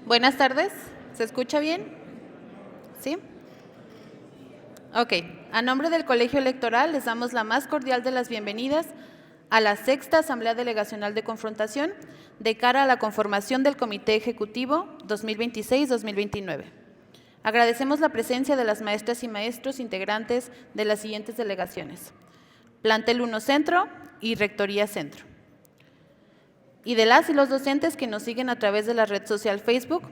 Buenas tardes, ¿se escucha bien? ¿Sí? Ok, a nombre del Colegio Electoral les damos la más cordial de las bienvenidas a la sexta Asamblea Delegacional de Confrontación de cara a la conformación del Comité Ejecutivo 2026-2029. Agradecemos la presencia de las maestras y maestros integrantes de las siguientes delegaciones: Plantel 1 Centro y Rectoría Centro. Y de las y los docentes que nos siguen a través de la red social Facebook.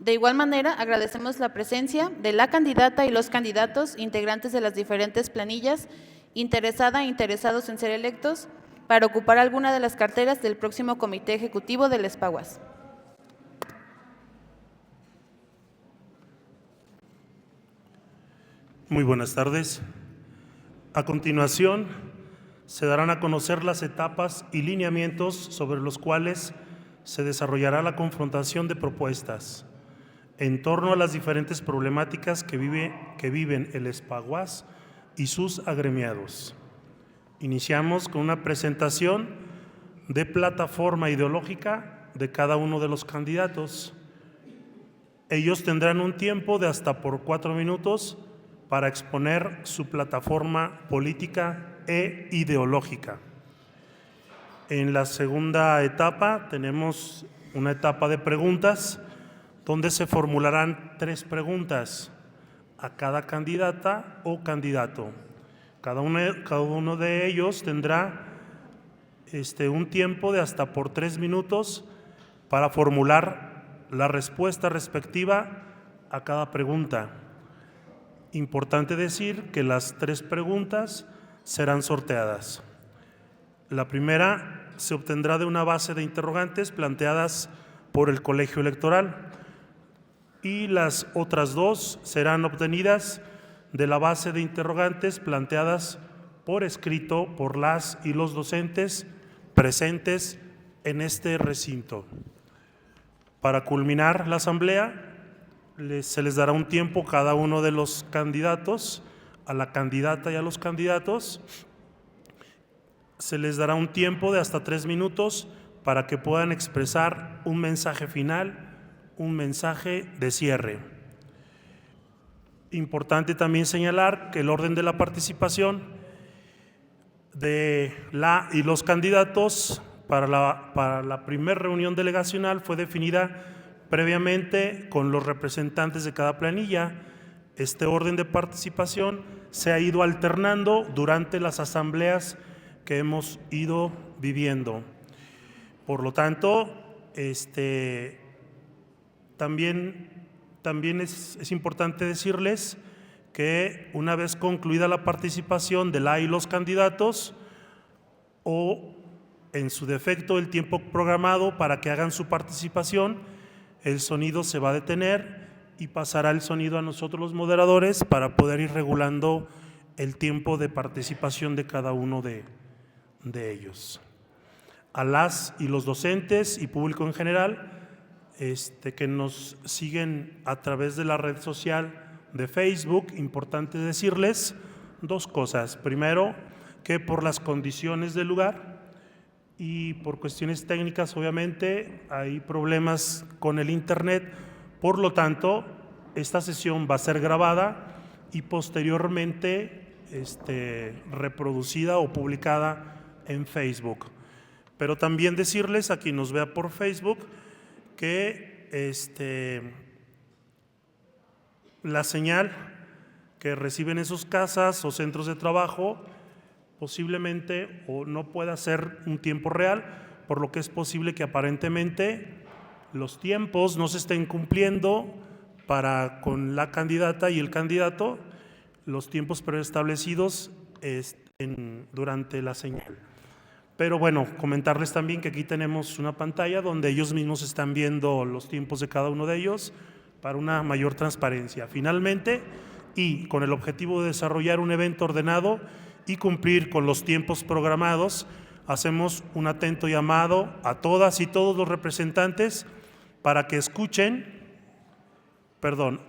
De igual manera, agradecemos la presencia de la candidata y los candidatos integrantes de las diferentes planillas, interesada e interesados en ser electos para ocupar alguna de las carteras del próximo Comité Ejecutivo del Espaguas. Muy buenas tardes. A continuación, se darán a conocer las etapas y lineamientos sobre los cuales se desarrollará la confrontación de propuestas en torno a las diferentes problemáticas que viven el Espaguas y sus agremiados. Iniciamos con una presentación de plataforma ideológica de cada uno de los candidatos. Ellos tendrán un tiempo de hasta por 4 minutos para exponer su plataforma política e ideológica. En la segunda etapa tenemos una etapa de preguntas donde se formularán 3 preguntas a cada candidata o candidato. Cada uno de ellos tendrá un tiempo de hasta por 3 minutos para formular la respuesta respectiva a cada pregunta. Importante decir que las 3 preguntas serán sorteadas. La primera se obtendrá de una base de interrogantes planteadas por el Colegio Electoral y las otras 2 serán obtenidas de la base de interrogantes planteadas por escrito por las y los docentes presentes en este recinto. Para culminar la asamblea, se les dará un tiempo a cada uno de los candidatos, a la candidata y a los candidatos. Se les dará un tiempo de hasta 3 minutos para que puedan expresar un mensaje final, un mensaje de cierre. Importante también señalar que el orden de la participación de la y los candidatos para la primera reunión delegacional fue definida previamente con los representantes de cada planilla. Este orden de participación se ha ido alternando durante las asambleas que hemos ido viviendo. Por lo tanto, también es importante decirles que una vez concluida la participación de la y los candidatos, o en su defecto el tiempo programado para que hagan su participación, el sonido se va a detener y pasará el sonido a nosotros los moderadores para poder ir regulando el tiempo de participación de cada uno de ellos. A las y los docentes y público en general que nos siguen a través de la red social de Facebook, importante decirles 2 cosas. Primero, que por las condiciones del lugar y por cuestiones técnicas, obviamente, hay problemas con el internet. Por lo tanto, esta sesión va a ser grabada y posteriormente reproducida o publicada en Facebook. Pero también decirles a quien nos vea por Facebook que la señal que reciben en sus casas o centros de trabajo posiblemente o no pueda ser un tiempo real, por lo que es posible que aparentemente los tiempos no se estén cumpliendo con la candidata y el candidato, los tiempos preestablecidos durante la señal. Pero bueno, comentarles también que aquí tenemos una pantalla donde ellos mismos están viendo los tiempos de cada uno de ellos para una mayor transparencia. Finalmente, y con el objetivo de desarrollar un evento ordenado y cumplir con los tiempos programados, hacemos un atento llamado a todas y todos los representantes para que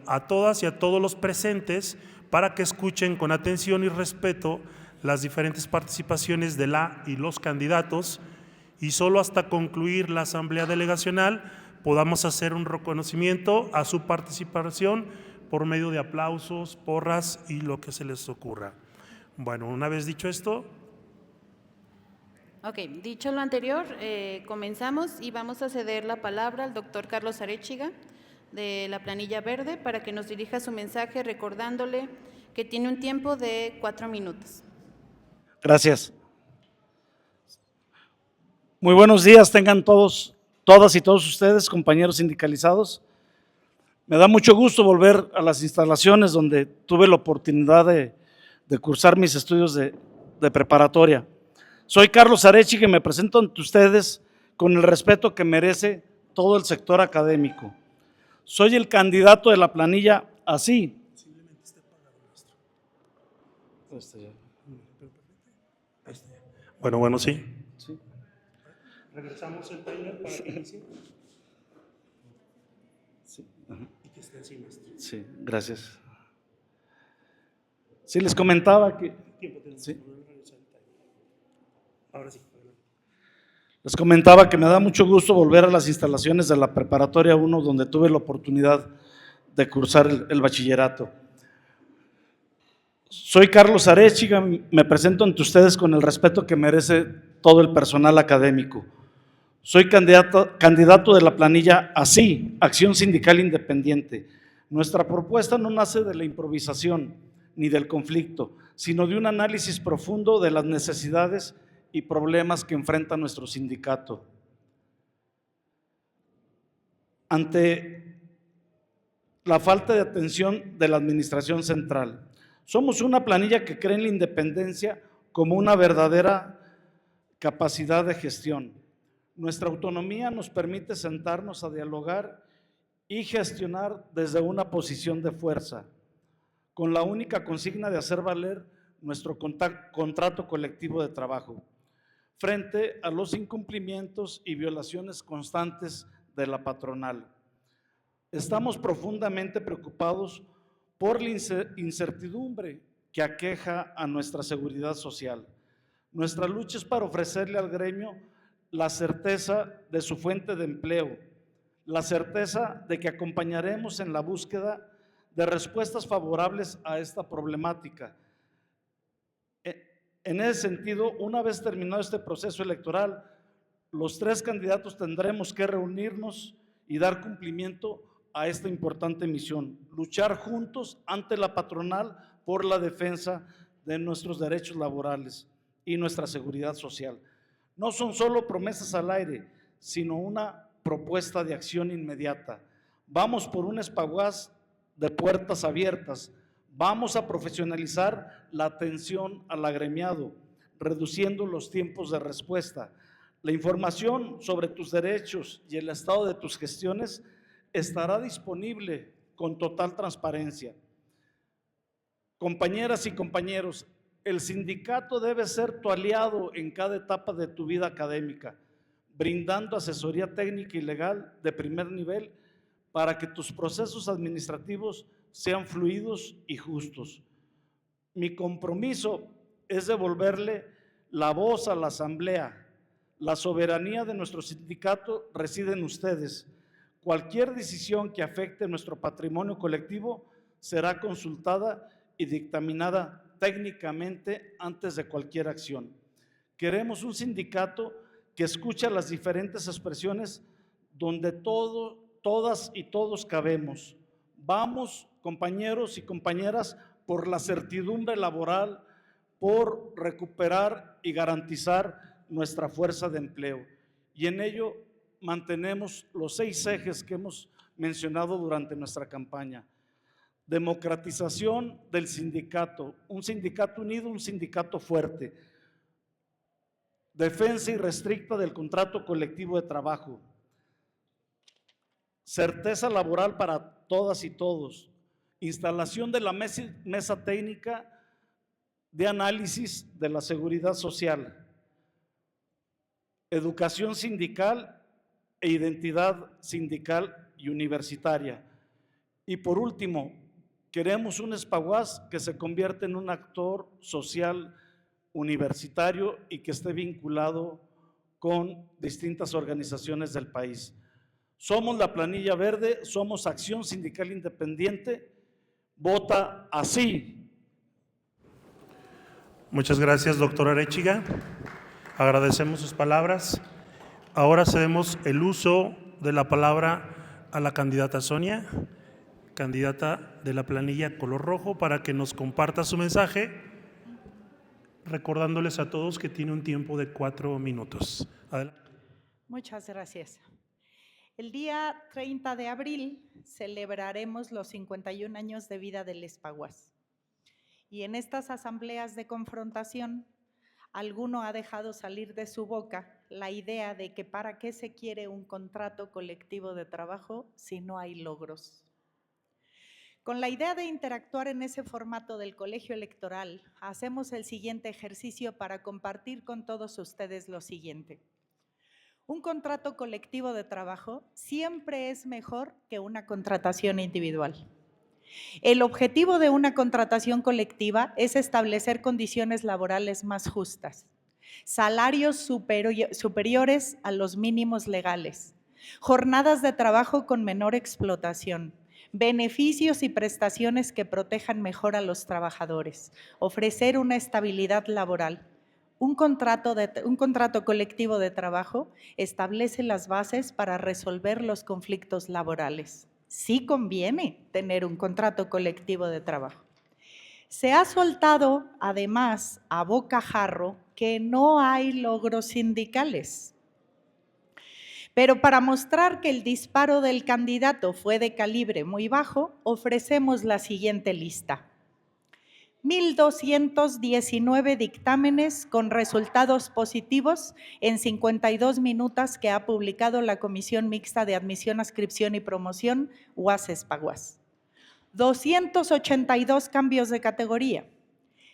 a todas y a todos los presentes para que escuchen con atención y respeto las diferentes participaciones de la y los candidatos, y solo hasta concluir la asamblea delegacional podamos hacer un reconocimiento a su participación por medio de aplausos, porras y lo que se les ocurra. Bueno, una vez dicho esto, Ok, dicho lo anterior, comenzamos y vamos a ceder la palabra al doctor Carlos Arechiga de la Planilla Verde para que nos dirija su mensaje recordándole que tiene un tiempo de 4 minutos. Gracias. Muy buenos días tengan todos, todas y todos ustedes, compañeros sindicalizados. Me da mucho gusto volver a las instalaciones donde tuve la oportunidad de cursar mis estudios de preparatoria. Soy Carlos Arechiga y me presento ante ustedes con el respeto que merece todo el sector académico. Soy el candidato de la planilla así. bueno, sí. Sí. Regresamos el timer para que inicie. Sí. Y que esté encima. Sí, gracias. Sí, les comentaba que… Sí. Ahora sí. Les comentaba que me da mucho gusto volver a las instalaciones de la Preparatoria 1, donde tuve la oportunidad de cursar el bachillerato. Soy Carlos Arechiga, me presento ante ustedes con el respeto que merece todo el personal académico. Soy candidato de la planilla ASI, Acción Sindical Independiente. Nuestra propuesta no nace de la improvisación ni del conflicto, sino de un análisis profundo de las necesidades y problemas que enfrenta nuestro sindicato. Ante la falta de atención de la administración central, somos una planilla que cree en la independencia como una verdadera capacidad de gestión. Nuestra autonomía nos permite sentarnos a dialogar y gestionar desde una posición de fuerza, con la única consigna de hacer valer nuestro contrato colectivo de trabajo frente a los incumplimientos y violaciones constantes de la patronal. Estamos profundamente preocupados por la incertidumbre que aqueja a nuestra seguridad social. Nuestra lucha es para ofrecerle al gremio la certeza de su fuente de empleo, la certeza de que acompañaremos en la búsqueda de respuestas favorables a esta problemática. En ese sentido, una vez terminado este proceso electoral, los 3 candidatos tendremos que reunirnos y dar cumplimiento a esta importante misión, luchar juntos ante la patronal por la defensa de nuestros derechos laborales y nuestra seguridad social. No son solo promesas al aire, sino una propuesta de acción inmediata. Vamos por un espaguas de puertas abiertas. Vamos a profesionalizar la atención al agremiado, reduciendo los tiempos de respuesta. La información sobre tus derechos y el estado de tus gestiones estará disponible con total transparencia. Compañeras y compañeros, el sindicato debe ser tu aliado en cada etapa de tu vida académica, brindando asesoría técnica y legal de primer nivel para que tus procesos administrativos sean fluidos y justos. Mi compromiso es devolverle la voz a la asamblea. La soberanía de nuestro sindicato reside en ustedes. Cualquier decisión que afecte nuestro patrimonio colectivo será consultada y dictaminada técnicamente antes de cualquier acción. Queremos un sindicato que escucha las diferentes expresiones donde todas y todos cabemos. Vamos, compañeros y compañeras, por la certidumbre laboral, por recuperar y garantizar nuestra fuerza de empleo. Y en ello mantenemos los 6 ejes que hemos mencionado durante nuestra campaña. Democratización del sindicato, un sindicato unido, un sindicato fuerte. Defensa irrestricta del contrato colectivo de trabajo. Certeza laboral para todas y todos. Instalación de la mesa técnica de análisis de la seguridad social. Educación sindical e identidad sindical y universitaria. Y por último, queremos un espaguas que se convierta en un actor social universitario y que esté vinculado con distintas organizaciones del país. Somos la planilla verde, somos Acción Sindical Independiente. Vota así. Muchas gracias, doctor Arechiga. Agradecemos sus palabras. Ahora cedemos el uso de la palabra a la candidata Sonia, candidata de la planilla color rojo, para que nos comparta su mensaje, recordándoles a todos que tiene un tiempo de 4 minutos. Adelante. Muchas gracias. El día 30 de abril celebraremos los 51 años de vida del Espaguas. Y en estas asambleas de confrontación, alguno ha dejado salir de su boca la idea de que para qué se quiere un contrato colectivo de trabajo si no hay logros. Con la idea de interactuar en ese formato del colegio electoral, hacemos el siguiente ejercicio para compartir con todos ustedes lo siguiente. Un contrato colectivo de trabajo siempre es mejor que una contratación individual. El objetivo de una contratación colectiva es establecer condiciones laborales más justas, salarios superiores a los mínimos legales, jornadas de trabajo con menor explotación, beneficios y prestaciones que protejan mejor a los trabajadores, ofrecer una estabilidad laboral. Un contrato colectivo de trabajo establece las bases para resolver los conflictos laborales. Sí conviene tener un contrato colectivo de trabajo. Se ha soltado, además, a bocajarro que no hay logros sindicales. Pero para mostrar que el disparo del candidato fue de calibre muy bajo, ofrecemos la siguiente lista. 1,219 dictámenes con resultados positivos en 52 minutos que ha publicado la Comisión Mixta de Admisión, Adscripción y Promoción, UAS-Espaguas. 282 cambios de categoría,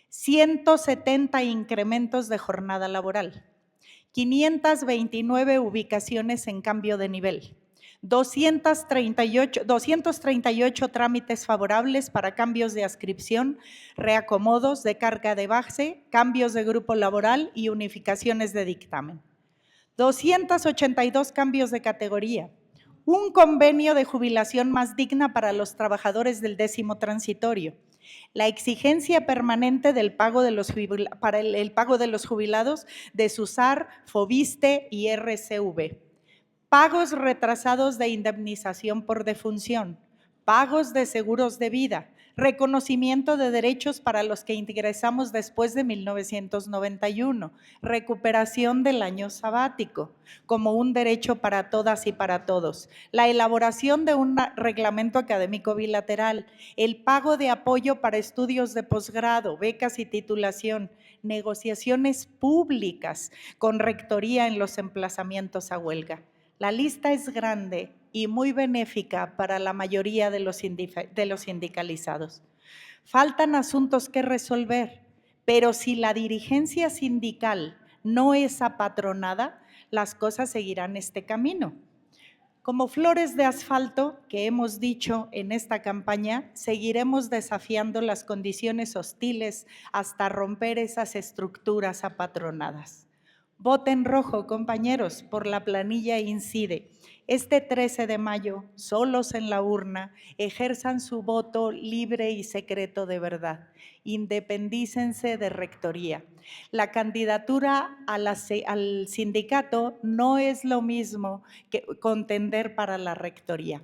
170 incrementos de jornada laboral, 529 ubicaciones en cambio de nivel, 238 trámites favorables para cambios de adscripción, reacomodos de carga de base, cambios de grupo laboral y unificaciones de dictamen. 282 cambios de categoría, un convenio de jubilación más digna para los trabajadores del 10º transitorio, la exigencia permanente del pago de los para el pago de los jubilados de SUSAR, FOBISTE y RCV, pagos retrasados de indemnización por defunción, pagos de seguros de vida, reconocimiento de derechos para los que ingresamos después de 1991, recuperación del año sabático como un derecho para todas y para todos, la elaboración de un reglamento académico bilateral, el pago de apoyo para estudios de posgrado, becas y titulación, negociaciones públicas con rectoría en los emplazamientos a huelga. La lista es grande y muy benéfica para la mayoría de los sindicalizados. Faltan asuntos que resolver, pero si la dirigencia sindical no es apatronada, las cosas seguirán este camino. Como flores de asfalto que hemos dicho en esta campaña, seguiremos desafiando las condiciones hostiles hasta romper esas estructuras apatronadas. Voten rojo, compañeros, por la planilla Incide. Este 13 de mayo, solos en la urna, ejerzan su voto libre y secreto de verdad. Independícense de rectoría. La candidatura al sindicato no es lo mismo que contender para la rectoría.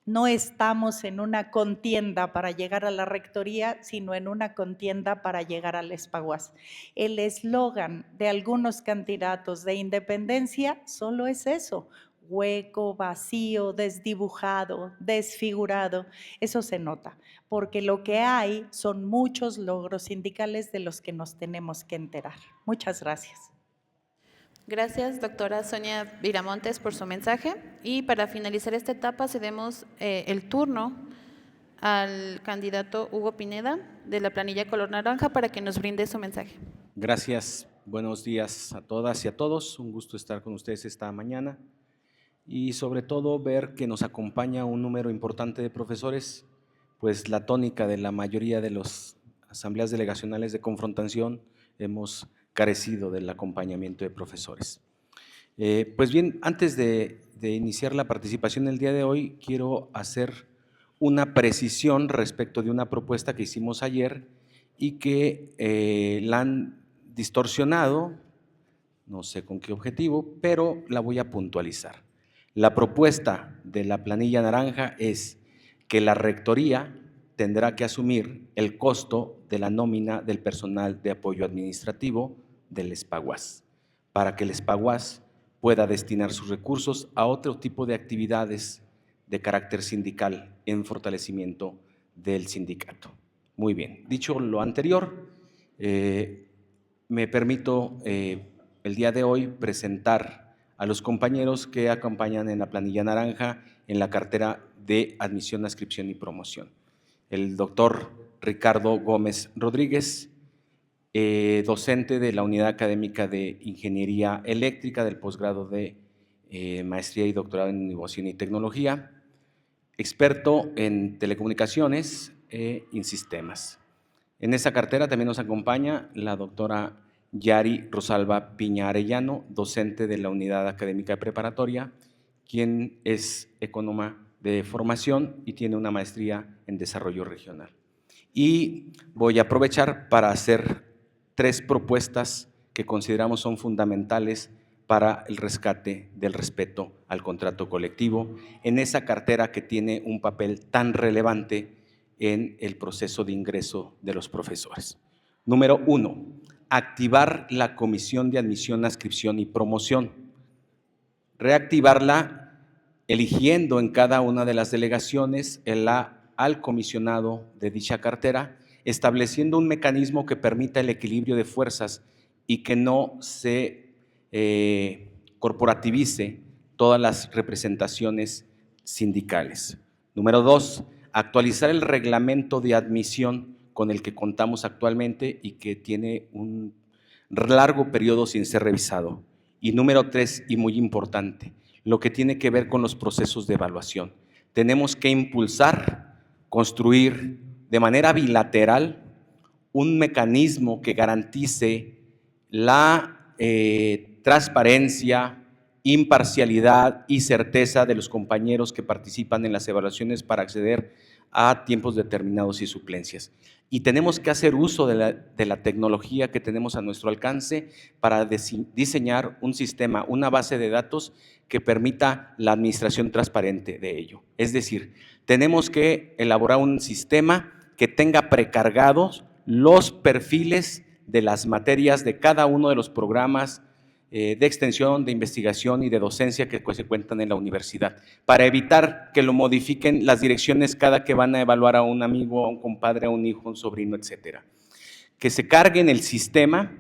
No estamos en una contienda para llegar a la rectoría, sino en una contienda para llegar al Espaguas. El eslogan de algunos candidatos de independencia solo es eso: hueco, vacío, desdibujado, desfigurado. Eso se nota, porque lo que hay son muchos logros sindicales de los que nos tenemos que enterar. Muchas gracias. Gracias, doctora Sonia Viramontes, por su mensaje. Y para finalizar esta etapa, cedemos el turno al candidato Hugo Pineda, de la planilla color naranja, para que nos brinde su mensaje. Gracias, buenos días a todas y a todos. Un gusto estar con ustedes esta mañana y sobre todo ver que nos acompaña un número importante de profesores, pues la tónica de la mayoría de las asambleas delegacionales de confrontación hemos carecido del acompañamiento de profesores. Pues bien, antes de de iniciar la participación el día de hoy, quiero hacer una precisión respecto de una propuesta que hicimos ayer y que la han distorsionado, no sé con qué objetivo, pero la voy a puntualizar. La propuesta de la planilla naranja es que la rectoría tendrá que asumir el costo de la nómina del personal de apoyo administrativo del SPAWAS, para que el SPAWAS pueda destinar sus recursos a otro tipo de actividades de carácter sindical en fortalecimiento del sindicato. Muy bien, dicho lo anterior, me permito el día de hoy presentar a los compañeros que acompañan en la planilla naranja en la cartera de admisión, adscripción y promoción. El doctor Ricardo Gómez Rodríguez, docente de la Unidad Académica de Ingeniería Eléctrica del posgrado de Maestría y Doctorado en Innovación y Tecnología, experto en telecomunicaciones e en sistemas. En esa cartera también nos acompaña la doctora Yari Rosalba Piña Arellano, docente de la Unidad Académica Preparatoria, quien es económica de formación y tiene una maestría en desarrollo regional. Y voy a aprovechar para hacer 3 propuestas que consideramos son fundamentales para el rescate del respeto al contrato colectivo en esa cartera que tiene un papel tan relevante en el proceso de ingreso de los profesores. Número 1, activar la Comisión de Admisión, Adscripción y Promoción. Reactivarla eligiendo en cada una de las delegaciones al comisionado de dicha cartera, estableciendo un mecanismo que permita el equilibrio de fuerzas y que no se corporativice todas las representaciones sindicales. Número 2, actualizar el reglamento de admisión con el que contamos actualmente y que tiene un largo periodo sin ser revisado. Y número 3, y muy importante, lo que tiene que ver con los procesos de evaluación. Tenemos que impulsar, construir de manera bilateral un mecanismo que garantice la transparencia, imparcialidad y certeza de los compañeros que participan en las evaluaciones para acceder a tiempos determinados y suplencias. Y tenemos que hacer uso de la tecnología que tenemos a nuestro alcance para diseñar un sistema, una base de datos que permita la administración transparente de ello. Es decir, tenemos que elaborar un sistema que tenga precargados los perfiles de las materias de cada uno de los programas de extensión, de investigación y de docencia que se cuentan en la universidad, para evitar que lo modifiquen las direcciones cada que van a evaluar a un amigo, a un compadre, a un hijo, a un sobrino, etcétera. Que se cargue en el sistema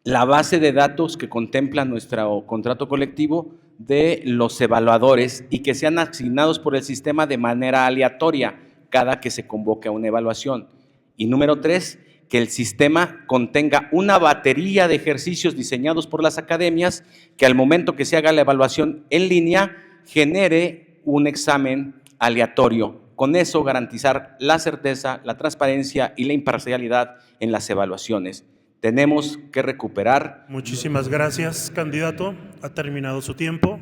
la base de datos que contempla nuestro contrato colectivo de los evaluadores y que sean asignados por el sistema de manera aleatoria cada que se convoque a una evaluación. Y número 3, que el sistema contenga una batería de ejercicios diseñados por las academias que al momento que se haga la evaluación en línea genere un examen aleatorio. Con eso garantizar la certeza, la transparencia y la imparcialidad en las evaluaciones. Tenemos que recuperar. Muchísimas gracias, candidato. Ha terminado su tiempo.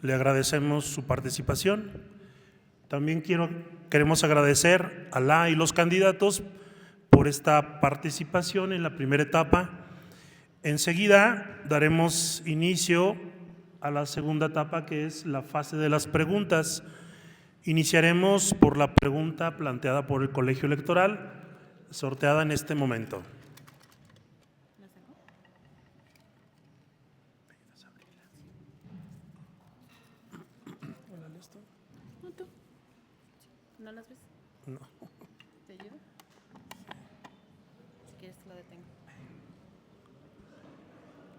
Le agradecemos su participación. También queremos agradecer a la y los candidatos por esta participación en la primera etapa. Enseguida daremos inicio a la segunda etapa, que es la fase de las preguntas. Iniciaremos por la pregunta planteada por el Colegio Electoral, sorteada en este momento. ¿No las ves? No. ¿Te ayudo? Si quieres lo detengo.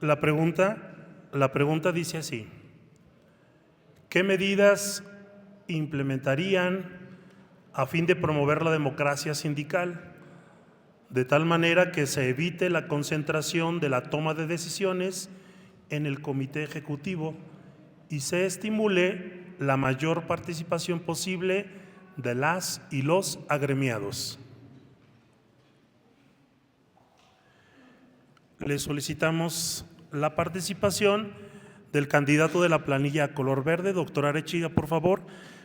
La pregunta dice así: ¿qué medidas implementarían a fin de promover la democracia sindical, de tal manera que se evite la concentración de la toma de decisiones en el comité ejecutivo y se estimule la mayor participación posible de las y los agremiados? Le solicitamos la participación del candidato de la planilla color verde, doctor Arechiga, por favor,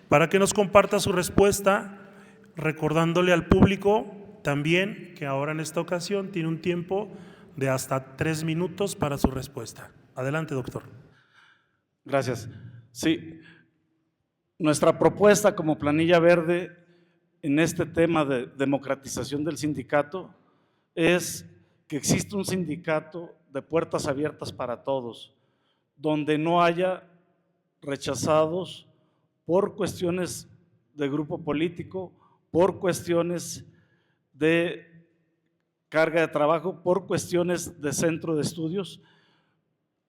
para que nos comparta su respuesta, recordándole al público también que ahora en esta ocasión tiene un tiempo de hasta 3 minutos para su respuesta. Adelante, doctor. Gracias. Sí, nuestra propuesta como planilla verde en este tema de democratización del sindicato es que exista un sindicato de puertas abiertas para todos, donde no haya rechazados por cuestiones de grupo político, por cuestiones de carga de trabajo, por cuestiones de centro de estudios.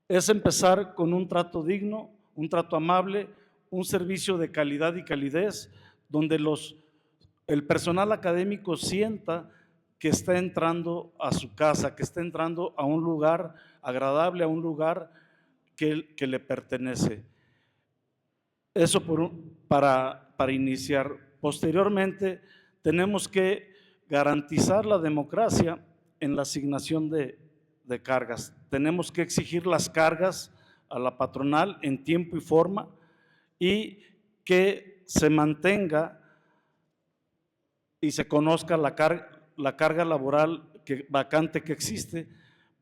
Es empezar con un trato digno, un trato amable, un servicio de calidad y calidez, donde el personal académico sienta que está entrando a su casa, que está entrando a un lugar agradable, a un lugar que le pertenece. Eso para iniciar. Posteriormente, tenemos que garantizar la democracia en la asignación de cargas. Tenemos que exigir las cargas a la patronal en tiempo y forma y que se mantenga y se conozca la carga laboral vacante que existe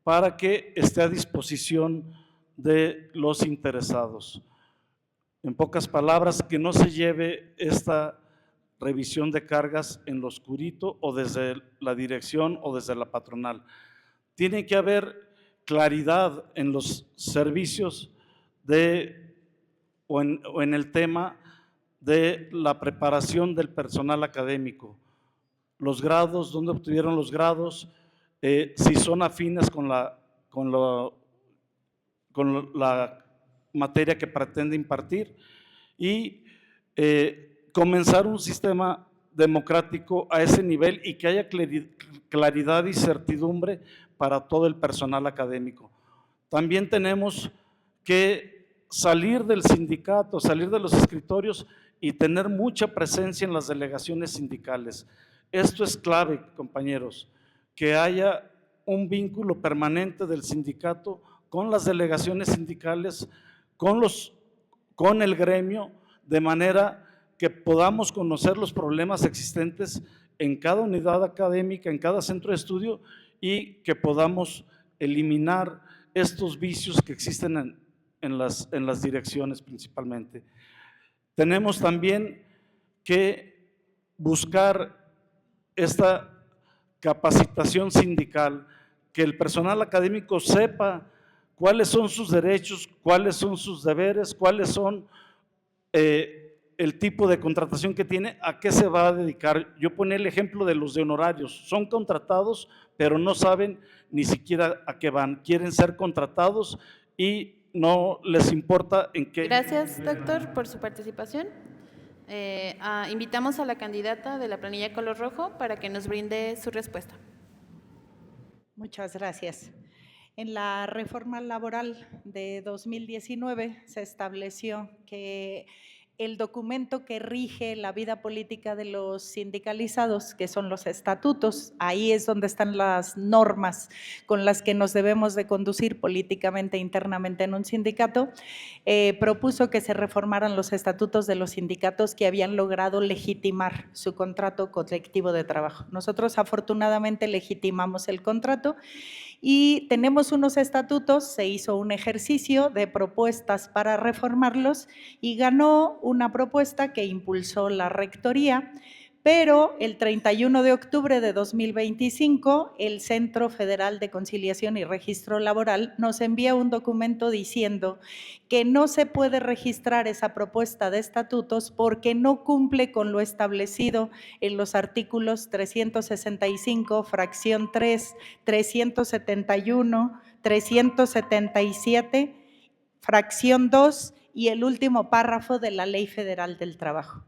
para que esté a disposición de los interesados. En pocas palabras, que no se lleve esta revisión de cargas en lo oscurito o desde la dirección o desde la patronal. Tiene que haber claridad en los servicios o en el tema de la preparación del personal académico. Los grados, dónde obtuvieron los grados, si son afines con la materia que pretende impartir y comenzar un sistema democrático a ese nivel y que haya claridad y certidumbre para todo el personal académico. También tenemos que salir del sindicato, salir de los escritorios y tener mucha presencia en las delegaciones sindicales. Esto es clave, compañeros, que haya un vínculo permanente del sindicato con las delegaciones sindicales, con el gremio, de manera que podamos conocer los problemas existentes en cada unidad académica, en cada centro de estudio y que podamos eliminar estos vicios que existen en las direcciones principalmente. Tenemos también que buscar esta capacitación sindical, que el personal académico sepa cuáles son sus derechos, cuáles son sus deberes, cuáles son el tipo de contratación que tiene, a qué se va a dedicar. Yo ponía el ejemplo de los de honorarios, son contratados, pero no saben ni siquiera a qué van, quieren ser contratados y no les importa en qué. Gracias, doctor, por su participación. Invitamos a la candidata de la planilla color rojo para que nos brinde su respuesta. Muchas gracias. En la reforma laboral de 2019 se estableció que el documento que rige la vida política de los sindicalizados, que son los estatutos, ahí es donde están las normas con las que nos debemos de conducir políticamente internamente en un sindicato, propuso que se reformaran los estatutos de los sindicatos que habían logrado legitimar su contrato colectivo de trabajo. Nosotros afortunadamente legitimamos el contrato y tenemos unos estatutos, se hizo un ejercicio de propuestas para reformarlos y ganó una propuesta que impulsó la rectoría, pero el 31 de octubre de 2025 el Centro Federal de Conciliación y Registro Laboral nos envía un documento diciendo que no se puede registrar esa propuesta de estatutos porque no cumple con lo establecido en los artículos 365, fracción 3, 371, 377, fracción 2 y el último párrafo de la Ley Federal del Trabajo.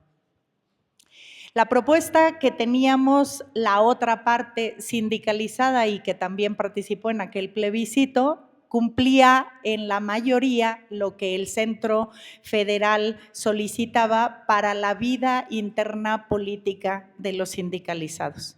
La propuesta que teníamos la otra parte sindicalizada y que también participó en aquel plebiscito cumplía en la mayoría lo que el Centro Federal solicitaba para la vida interna política de los sindicalizados.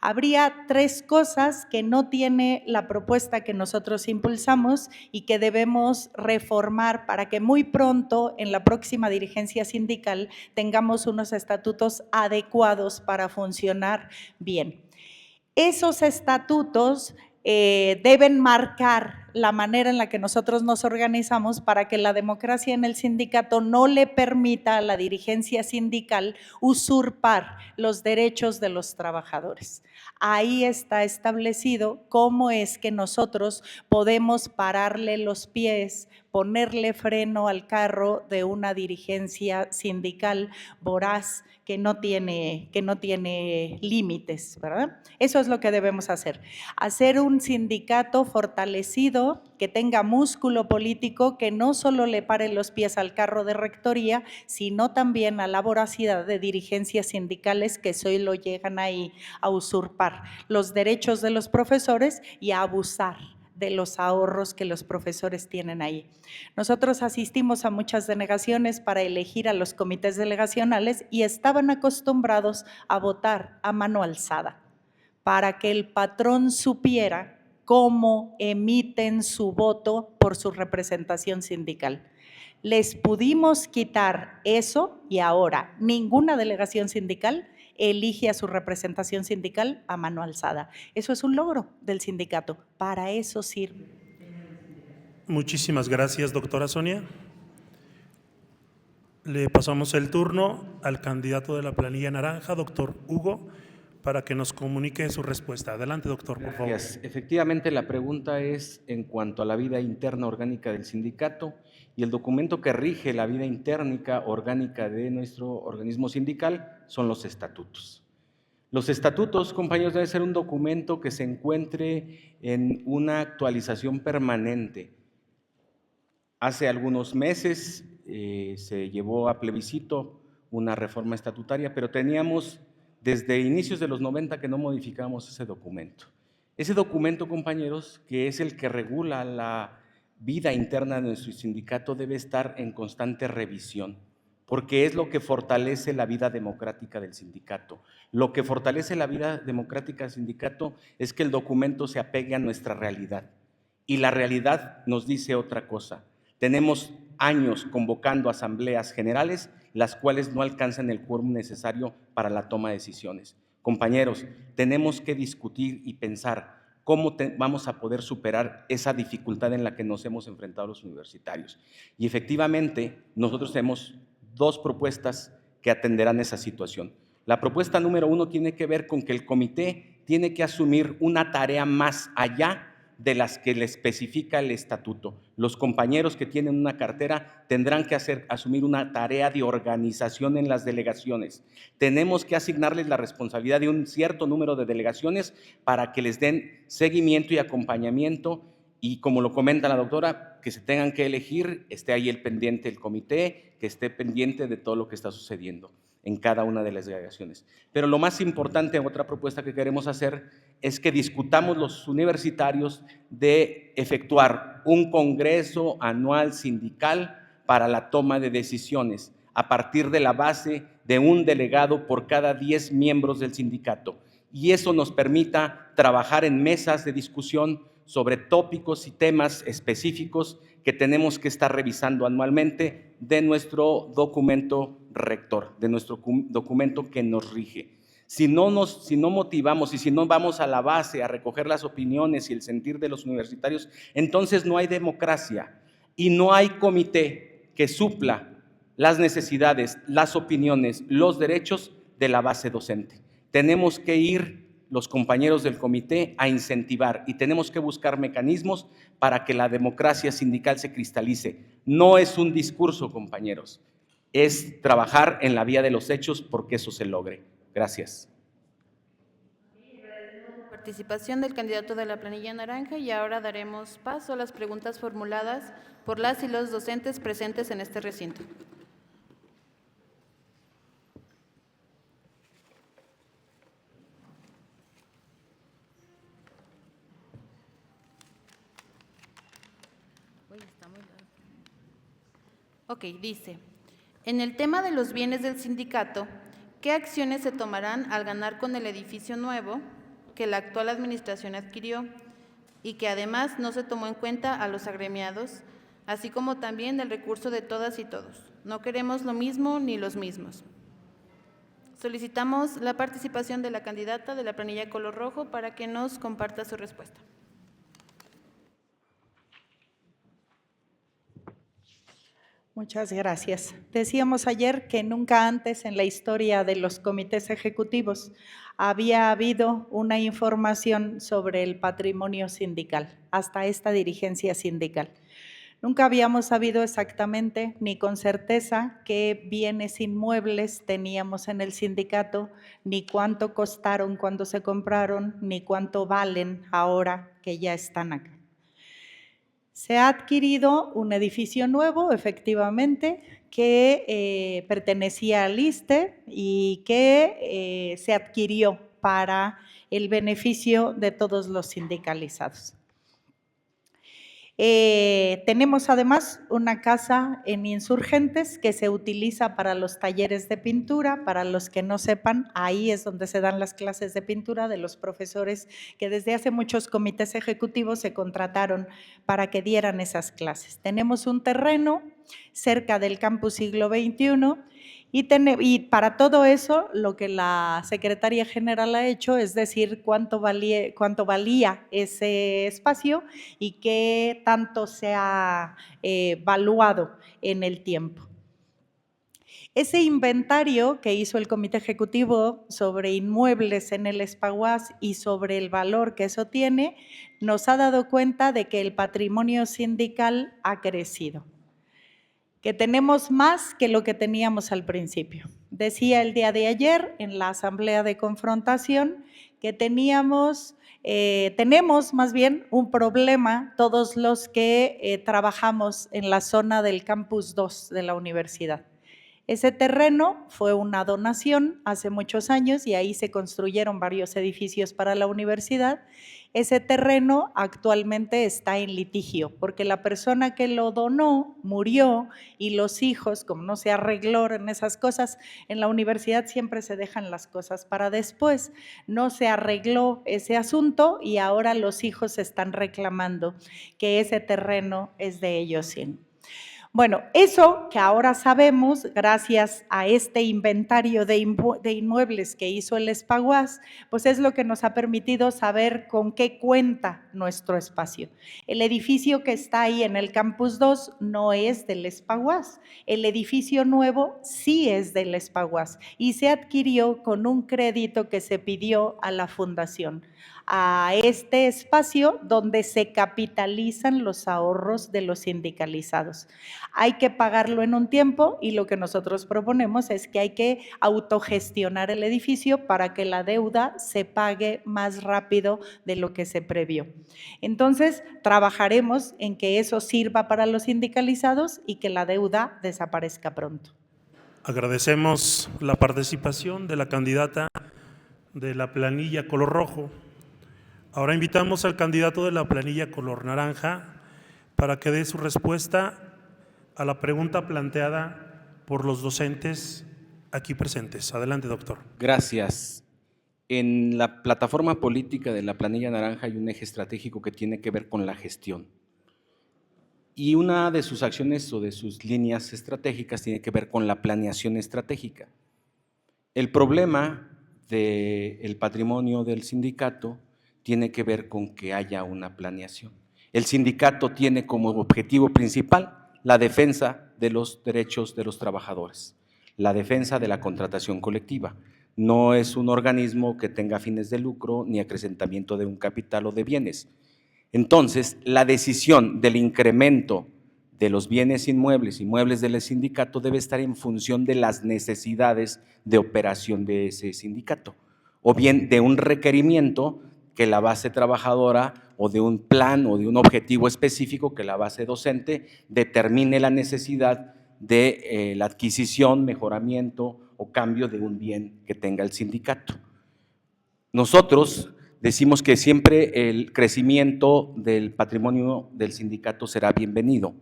Habría 3 cosas que no tiene la propuesta que nosotros impulsamos y que debemos reformar para que muy pronto en la próxima dirigencia sindical tengamos unos estatutos adecuados para funcionar bien. Esos estatutos deben marcar la manera en la que nosotros nos organizamos para que la democracia en el sindicato no le permita a la dirigencia sindical usurpar los derechos de los trabajadores. Ahí está establecido cómo es que nosotros podemos pararle los pies, ponerle freno al carro de una dirigencia sindical voraz que no tiene límites, ¿verdad? Eso es lo que debemos hacer. Hacer un sindicato fortalecido, que tenga músculo político, que no solo le pare los pies al carro de rectoría, sino también a la voracidad de dirigencias sindicales que solo llegan ahí a usurpar los derechos de los profesores y a abusar de los ahorros que los profesores tienen ahí. Nosotros asistimos a muchas denegaciones para elegir a los comités delegacionales y estaban acostumbrados a votar a mano alzada para que el patrón supiera cómo emiten su voto por su representación sindical. Les pudimos quitar eso y ahora ninguna delegación sindical elige a su representación sindical a mano alzada. Eso es un logro del sindicato, para eso sirve. Muchísimas gracias, doctora Sonia. Le pasamos el turno al candidato de la planilla naranja, doctor Hugo, para que nos comunique su respuesta. Adelante, doctor, por favor. Gracias. Efectivamente, la pregunta es en cuanto a la vida interna orgánica del sindicato, y el documento que rige la vida interna orgánica de nuestro organismo sindical son los estatutos. Los estatutos, compañeros, deben ser un documento que se encuentre en una actualización permanente. Hace algunos meses se llevó a plebiscito una reforma estatutaria, pero teníamos desde inicios de los 90 que no modificamos ese documento. Ese documento, compañeros, que es el que regula la vida interna de nuestro sindicato, debe estar en constante revisión, porque es lo que fortalece la vida democrática del sindicato. Lo que fortalece la vida democrática del sindicato es que el documento se apegue a nuestra realidad. Y la realidad nos dice otra cosa. Tenemos años convocando asambleas generales, las cuales no alcanzan el quórum necesario para la toma de decisiones. Compañeros, tenemos que discutir y pensar cómo vamos a poder superar esa dificultad en la que nos hemos enfrentado los universitarios. Y efectivamente, nosotros tenemos 2 propuestas que atenderán esa situación. La propuesta número 1 tiene que ver con que el comité tiene que asumir una tarea más allá de las que le especifica el estatuto. Los compañeros que tienen una cartera tendrán que asumir una tarea de organización en las delegaciones. Tenemos que asignarles la responsabilidad de un cierto número de delegaciones para que les den seguimiento y acompañamiento, y como lo comenta la doctora, que se tengan que elegir, esté ahí el pendiente del comité, que esté pendiente de todo lo que está sucediendo en cada una de las delegaciones. Pero lo más importante, otra propuesta que queremos hacer, es que discutamos los universitarios de efectuar un congreso anual sindical para la toma de decisiones, a partir de la base de un delegado por cada 10 miembros del sindicato. Y eso nos permita trabajar en mesas de discusión sobre tópicos y temas específicos que tenemos que estar revisando anualmente de nuestro documento rector, de nuestro documento que nos rige. Si no motivamos y si no vamos a la base a recoger las opiniones y el sentir de los universitarios, entonces no hay democracia y no hay comité que supla las necesidades, las opiniones, los derechos de la base docente. Tenemos que ir los compañeros del comité a incentivar y tenemos que buscar mecanismos para que la democracia sindical se cristalice. No es un discurso, compañeros, es trabajar en la vía de los hechos porque eso se logre. Gracias. Participación del candidato de la planilla naranja, y ahora daremos paso a las preguntas formuladas por las y los docentes presentes en este recinto. Ok, dice, en el tema de los bienes del sindicato, ¿qué acciones se tomarán al ganar con el edificio nuevo que la actual administración adquirió y que además no se tomó en cuenta a los agremiados, así como también el recurso de todas y todos. No queremos lo mismo ni los mismos. Solicitamos la participación de la candidata de la planilla color rojo para que nos comparta su respuesta. Muchas gracias. Decíamos ayer que nunca antes en la historia de los comités ejecutivos había habido una información sobre el patrimonio sindical, hasta esta dirigencia sindical. Nunca habíamos sabido exactamente ni con certeza qué bienes inmuebles teníamos en el sindicato, ni cuánto costaron cuando se compraron, ni cuánto valen ahora que ya están acá. Se ha adquirido un edificio nuevo, efectivamente, que pertenecía al ISSSTE y que se adquirió para el beneficio de todos los sindicalizados. Tenemos además una casa en Insurgentes que se utiliza para los talleres de pintura. Para los que no sepan, ahí es donde se dan las clases de pintura de los profesores que desde hace muchos comités ejecutivos se contrataron para que dieran esas clases. Tenemos un terreno cerca del campus Siglo XXI y para todo eso lo que la Secretaría General ha hecho es decir cuánto valía ese espacio y qué tanto se ha valuado en el tiempo. Ese inventario que hizo el Comité Ejecutivo sobre inmuebles en el Espaguas y sobre el valor que eso tiene, nos ha dado cuenta de que el patrimonio sindical ha crecido, que tenemos más que lo que teníamos al principio. Decía el día de ayer en la asamblea de confrontación que tenemos más bien un problema todos los que trabajamos en la zona del campus 2 de la universidad. Ese terreno fue una donación hace muchos años y ahí se construyeron varios edificios para la universidad. Ese terreno actualmente está en litigio porque la persona que lo donó murió y los hijos, como no se arregló en esas cosas, en la universidad siempre se dejan las cosas para después. No se arregló ese asunto y ahora los hijos están reclamando que ese terreno es de ellos. Bueno, eso que ahora sabemos, gracias a este inventario de inmuebles que hizo el Espaguas, pues es lo que nos ha permitido saber con qué cuenta nuestro espacio. El edificio que está ahí en el Campus 2 no es del Espaguas, el edificio nuevo sí es del Espaguas y se adquirió con un crédito que se pidió a la fundación, a este espacio donde se capitalizan los ahorros de los sindicalizados. Hay que pagarlo en un tiempo y lo que nosotros proponemos es que hay que autogestionar el edificio para que la deuda se pague más rápido de lo que se previó. Entonces, trabajaremos en que eso sirva para los sindicalizados y que la deuda desaparezca pronto. Agradecemos la participación de la candidata de la planilla color rojo. Ahora invitamos al candidato de la planilla color naranja para que dé su respuesta a la pregunta planteada por los docentes aquí presentes. Adelante, doctor. Gracias. En la plataforma política de la planilla naranja hay un eje estratégico que tiene que ver con la gestión. Y una de sus acciones o de sus líneas estratégicas tiene que ver con la planeación estratégica. El problema del patrimonio del sindicato tiene que ver con que haya una planeación. El sindicato tiene como objetivo principal la defensa de los derechos de los trabajadores, la defensa de la contratación colectiva. No es un organismo que tenga fines de lucro ni acrecentamiento de un capital o de bienes. Entonces, la decisión del incremento de los bienes inmuebles del sindicato debe estar en función de las necesidades de operación de ese sindicato, o bien de un requerimiento que la base trabajadora o de un plan o de un objetivo específico que la base docente determine la necesidad de la adquisición, mejoramiento o cambio de un bien que tenga el sindicato. Nosotros decimos que siempre el crecimiento del patrimonio del sindicato será bienvenido,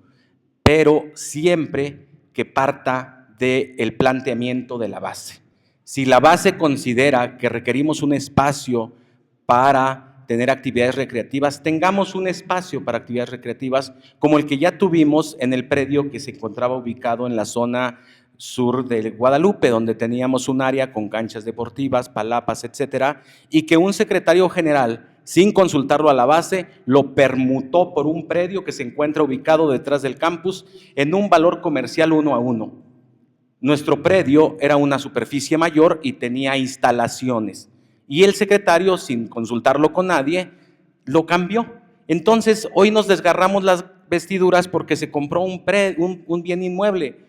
pero siempre que parta del planteamiento de la base. Si la base considera que requerimos un espacio para tener actividades recreativas, tengamos un espacio para actividades recreativas como el que ya tuvimos en el predio que se encontraba ubicado en la zona sur de Guadalupe, donde teníamos un área con canchas deportivas, palapas, etcétera, y que un secretario general, sin consultarlo a la base, lo permutó por un predio que se encuentra ubicado detrás del campus en un valor comercial 1:1. Nuestro predio era una superficie mayor y tenía instalaciones, y el secretario, sin consultarlo con nadie, lo cambió. Entonces, hoy nos desgarramos las vestiduras porque se compró un bien inmueble,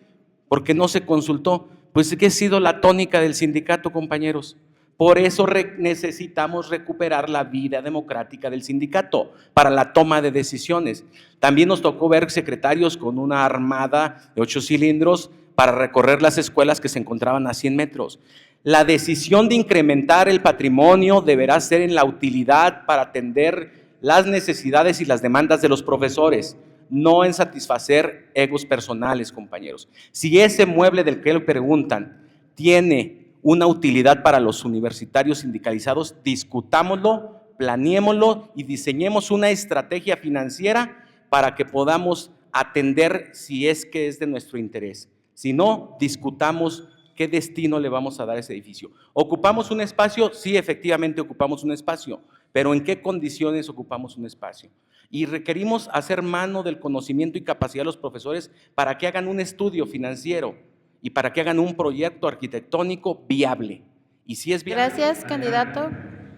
porque no se consultó. Pues que ha sido la tónica del sindicato, compañeros. Por eso necesitamos recuperar la vida democrática del sindicato para la toma de decisiones. También nos tocó ver secretarios con una armada de 8 cilindros para recorrer las escuelas que se encontraban a 100 metros. La decisión de incrementar el patrimonio deberá ser en la utilidad para atender las necesidades y las demandas de los profesores, no en satisfacer egos personales, compañeros. Si ese mueble del que le preguntan tiene una utilidad para los universitarios sindicalizados, discutámoslo, planeémoslo y diseñemos una estrategia financiera para que podamos atender si es que es de nuestro interés. Si no, discutamos qué destino le vamos a dar a ese edificio. ¿Ocupamos un espacio? Sí, efectivamente ocupamos un espacio, pero ¿en qué condiciones ocupamos un espacio? Y requerimos hacer mano del conocimiento y capacidad de los profesores para que hagan un estudio financiero y para que hagan un proyecto arquitectónico viable. Y si es viable… Gracias, candidato,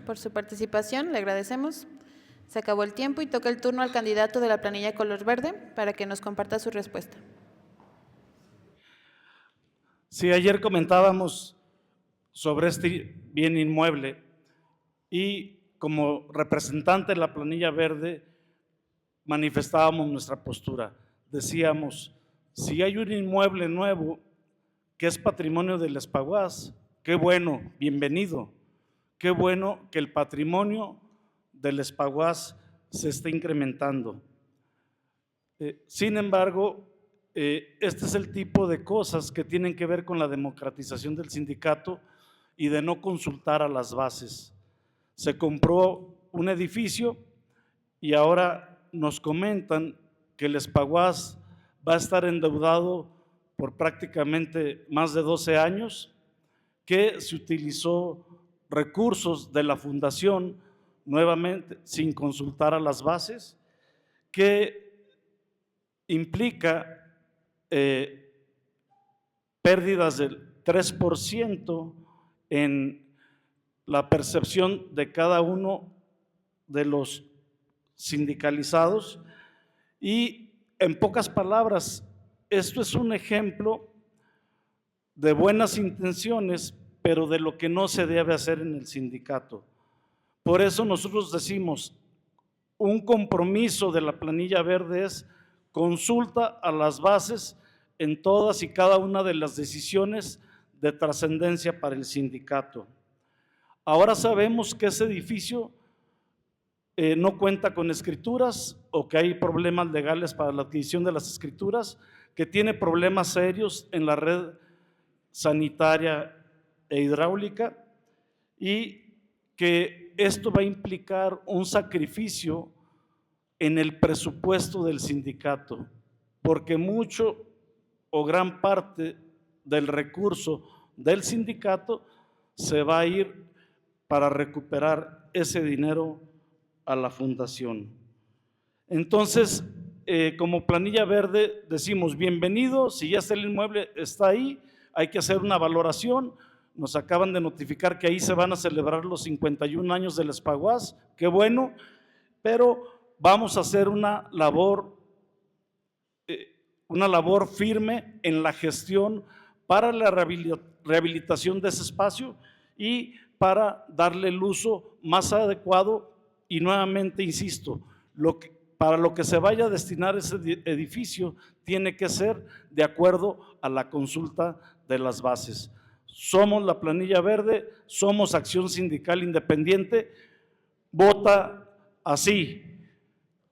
por su participación. Le agradecemos. Se acabó el tiempo y toca el turno al candidato de la planilla color verde para que nos comparta su respuesta. Sí, ayer comentábamos sobre este bien inmueble y como representante de la planilla verde manifestábamos nuestra postura. Decíamos, si hay un inmueble nuevo que es patrimonio del Espaguas, qué bueno, bienvenido. Qué bueno que el patrimonio del Espaguas se esté incrementando. Sin embargo, este es el tipo de cosas que tienen que ver con la democratización del sindicato y de no consultar a las bases. Se compró un edificio y ahora nos comentan que el Espaguas va a estar endeudado por prácticamente más de 12 años, que se utilizó recursos de la fundación nuevamente sin consultar a las bases, que implica pérdidas del 3% en la percepción de cada uno de los sindicalizados. Y en pocas palabras, esto es un ejemplo de buenas intenciones, pero de lo que no se debe hacer en el sindicato. Por eso nosotros decimos, un compromiso de la planilla verde es consulta a las bases en todas y cada una de las decisiones de trascendencia para el sindicato. Ahora sabemos que ese edificio no cuenta con escrituras o que hay problemas legales para la adquisición de las escrituras, que tiene problemas serios en la red sanitaria e hidráulica y que esto va a implicar un sacrificio en el presupuesto del sindicato, porque mucho o gran parte del recurso del sindicato se va a ir para recuperar ese dinero a la fundación. Entonces, como planilla verde decimos bienvenido, si ya está el inmueble, está ahí, hay que hacer una valoración. Nos acaban de notificar que ahí se van a celebrar los 51 años del Espaguas, qué bueno, pero vamos a hacer una labor firme en la gestión para la rehabilitación de ese espacio y para darle el uso más adecuado y nuevamente insisto, para lo que se vaya a destinar ese edificio tiene que ser de acuerdo a la consulta de las bases. Somos la planilla verde, somos Acción Sindical Independiente, vota así.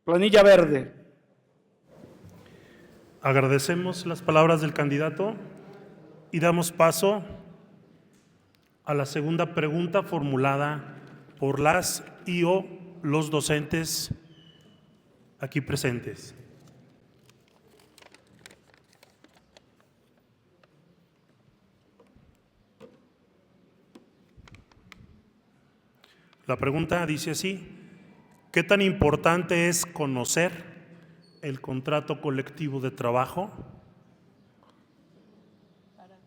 Planilla verde. Agradecemos las palabras del candidato y damos paso a la segunda pregunta formulada por las y o los docentes aquí presentes. La pregunta dice así: ¿qué tan importante es conocer el contrato colectivo de trabajo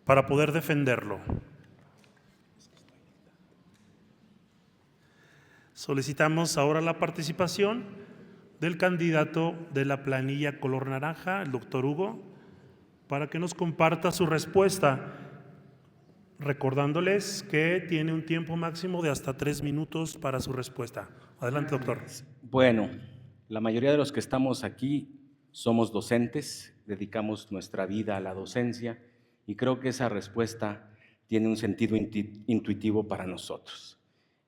para poder defenderlo? Solicitamos ahora la participación del candidato de la planilla color naranja, el doctor Hugo, para que nos comparta su respuesta, recordándoles que tiene un tiempo máximo de hasta 3 minutos para su respuesta. Adelante, doctor. Bueno, la mayoría de los que estamos aquí somos docentes, dedicamos nuestra vida a la docencia y creo que esa respuesta tiene un sentido intuitivo para nosotros.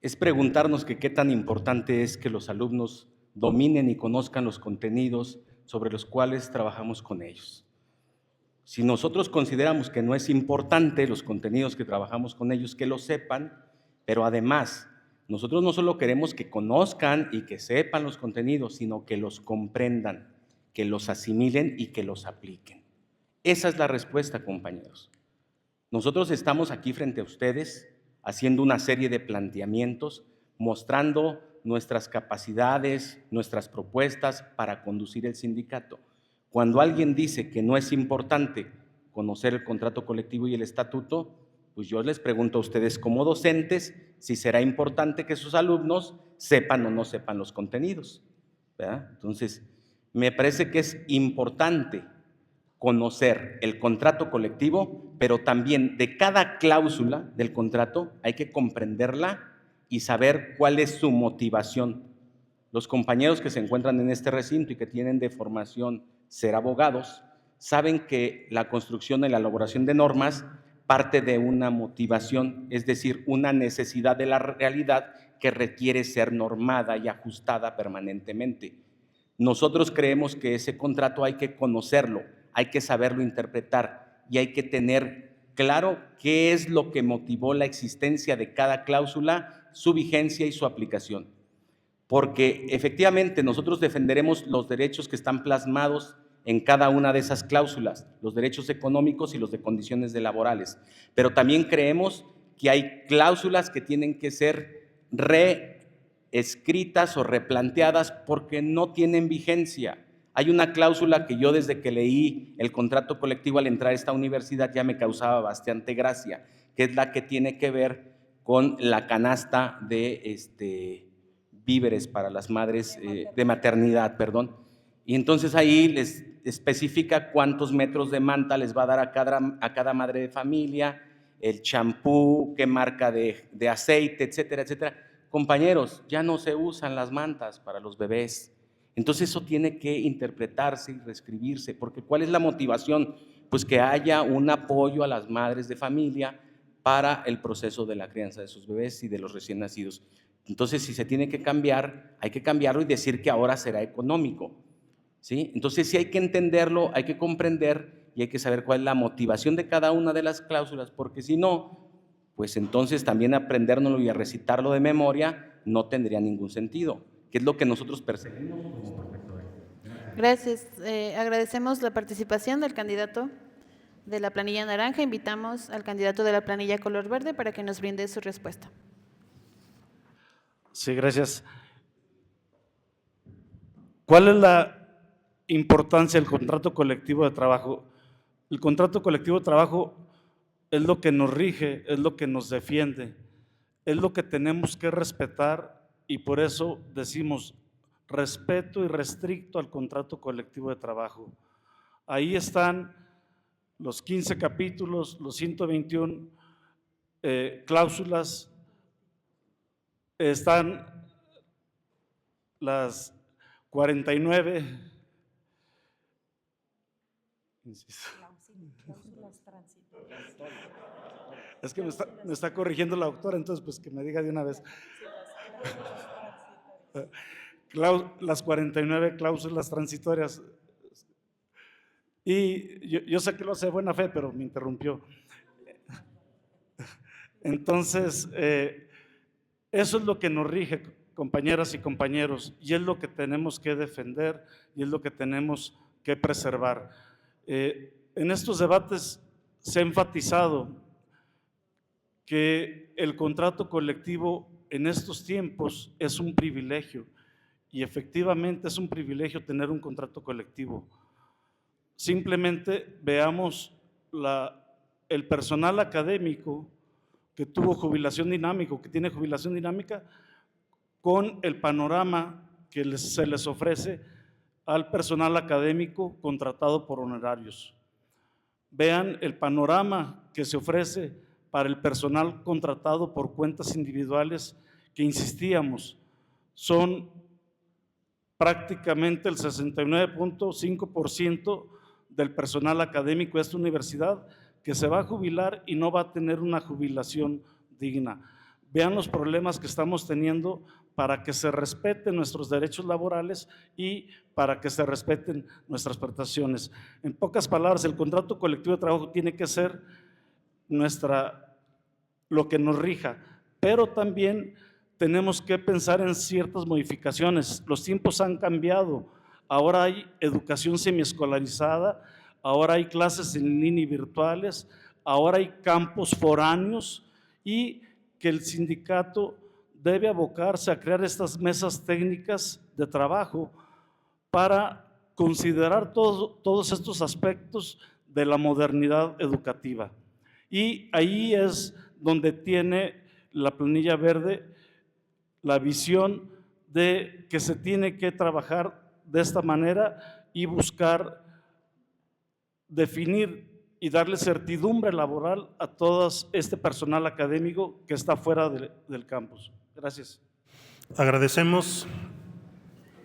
Es preguntarnos que qué tan importante es que los alumnos dominen y conozcan los contenidos sobre los cuales trabajamos con ellos. Si nosotros consideramos que no es importante los contenidos que trabajamos con ellos, que lo sepan, pero además nosotros no solo queremos que conozcan y que sepan los contenidos, sino que los comprendan, que los asimilen y que los apliquen. Esa es la respuesta, compañeros. Nosotros estamos aquí frente a ustedes haciendo una serie de planteamientos, mostrando nuestras capacidades, nuestras propuestas para conducir el sindicato. Cuando alguien dice que no es importante conocer el contrato colectivo y el estatuto, pues yo les pregunto a ustedes como docentes si será importante que sus alumnos sepan o no sepan los contenidos, ¿verdad? Entonces, me parece que es importante conocer el contrato colectivo, pero también de cada cláusula del contrato hay que comprenderla y saber cuál es su motivación. Los compañeros que se encuentran en este recinto y que tienen de formación ser abogados, saben que la construcción y la elaboración de normas parte de una motivación, es decir, una necesidad de la realidad que requiere ser normada y ajustada permanentemente. Nosotros creemos que ese contrato hay que conocerlo, hay que saberlo interpretar y hay que tener claro qué es lo que motivó la existencia de cada cláusula, su vigencia y su aplicación. Porque efectivamente nosotros defenderemos los derechos que están plasmados en cada una de esas cláusulas, los derechos económicos y los de condiciones laborales, pero también creemos que hay cláusulas que tienen que ser reescritas o replanteadas porque no tienen vigencia. Hay una cláusula que yo desde que leí el contrato colectivo al entrar a esta universidad ya me causaba bastante gracia, que es la que tiene que ver con la canasta de víveres para las madres de maternidad, perdón. Y entonces ahí les especifica cuántos metros de manta les va a dar a cada madre de familia, el champú, qué marca de aceite, etcétera, etcétera. Compañeros, ya no se usan las mantas para los bebés. Entonces eso tiene que interpretarse y reescribirse, porque ¿cuál es la motivación? Pues que haya un apoyo a las madres de familia para el proceso de la crianza de sus bebés y de los recién nacidos. Entonces, si se tiene que cambiar, hay que cambiarlo y decir que ahora será económico, ¿sí? Entonces, sí hay que entenderlo, hay que comprender y hay que saber cuál es la motivación de cada una de las cláusulas, porque si no, pues entonces también aprendérnoslo y a recitarlo de memoria no tendría ningún sentido, que es lo que nosotros perseguimos. Gracias. Agradecemos la participación del candidato de la planilla naranja. Invitamos al candidato de la planilla color verde para que nos brinde su respuesta. Sí, gracias. ¿Cuál es la importancia del contrato colectivo de trabajo? El contrato colectivo de trabajo es lo que nos rige, es lo que nos defiende, es lo que tenemos que respetar y por eso decimos respeto irrestricto al contrato colectivo de trabajo. Ahí están los 15 capítulos, los 121 cláusulas, están las 49, es que me está corrigiendo la doctora, entonces pues que me diga de una vez. Las 49 cláusulas transitorias. Y yo sé que lo hace de buena fe, pero me interrumpió. Entonces, Eso es lo que nos rige, compañeras y compañeros, y es lo que tenemos que defender y es lo que tenemos que preservar. En estos debates se ha enfatizado que el contrato colectivo en estos tiempos es un privilegio, y efectivamente es un privilegio tener un contrato colectivo. Simplemente veamos el personal académico que tuvo jubilación dinámica, que tiene jubilación dinámica, con el panorama que se les ofrece al personal académico contratado por honorarios. Vean el panorama que se ofrece para el personal contratado por cuentas individuales, que insistíamos, son prácticamente el 69.5% del personal académico de esta universidad que se va a jubilar y no va a tener una jubilación digna. Vean los problemas que estamos teniendo para que se respeten nuestros derechos laborales y para que se respeten nuestras prestaciones. En pocas palabras, el contrato colectivo de trabajo tiene que ser lo que nos rija, pero también tenemos que pensar en ciertas modificaciones. Los tiempos han cambiado, ahora hay educación semiescolarizada, ahora hay clases en línea y virtuales, ahora hay campos foráneos, y que el sindicato debe abocarse a crear estas mesas técnicas de trabajo para considerar todos estos aspectos de la modernidad educativa. Y ahí es donde tiene la planilla verde la visión de que se tiene que trabajar de esta manera y buscar definir y darle certidumbre laboral a todo este personal académico que está fuera del campus. Gracias. Agradecemos,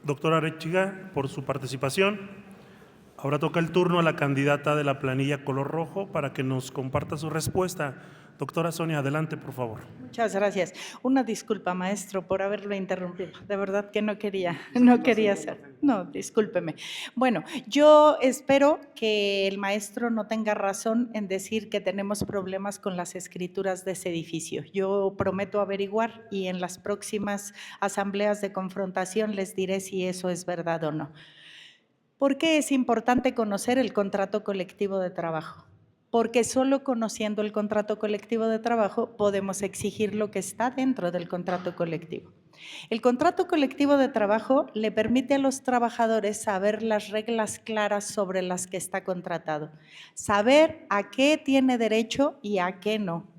doctora Arechiga, por su participación. Ahora toca el turno a la candidata de la planilla color rojo para que nos comparta su respuesta. Doctora Sonia, adelante, por favor. Muchas gracias. Una disculpa, maestro, por haberlo interrumpido. De verdad que no quería hacer. No, discúlpeme. Bueno, yo espero que el maestro no tenga razón en decir que tenemos problemas con las escrituras de ese edificio. Yo prometo averiguar y en las próximas asambleas de confrontación les diré si eso es verdad o no. ¿Por qué es importante conocer el contrato colectivo de trabajo? Porque solo conociendo el contrato colectivo de trabajo podemos exigir lo que está dentro del contrato colectivo. El contrato colectivo de trabajo le permite a los trabajadores saber las reglas claras sobre las que está contratado, saber a qué tiene derecho y a qué no.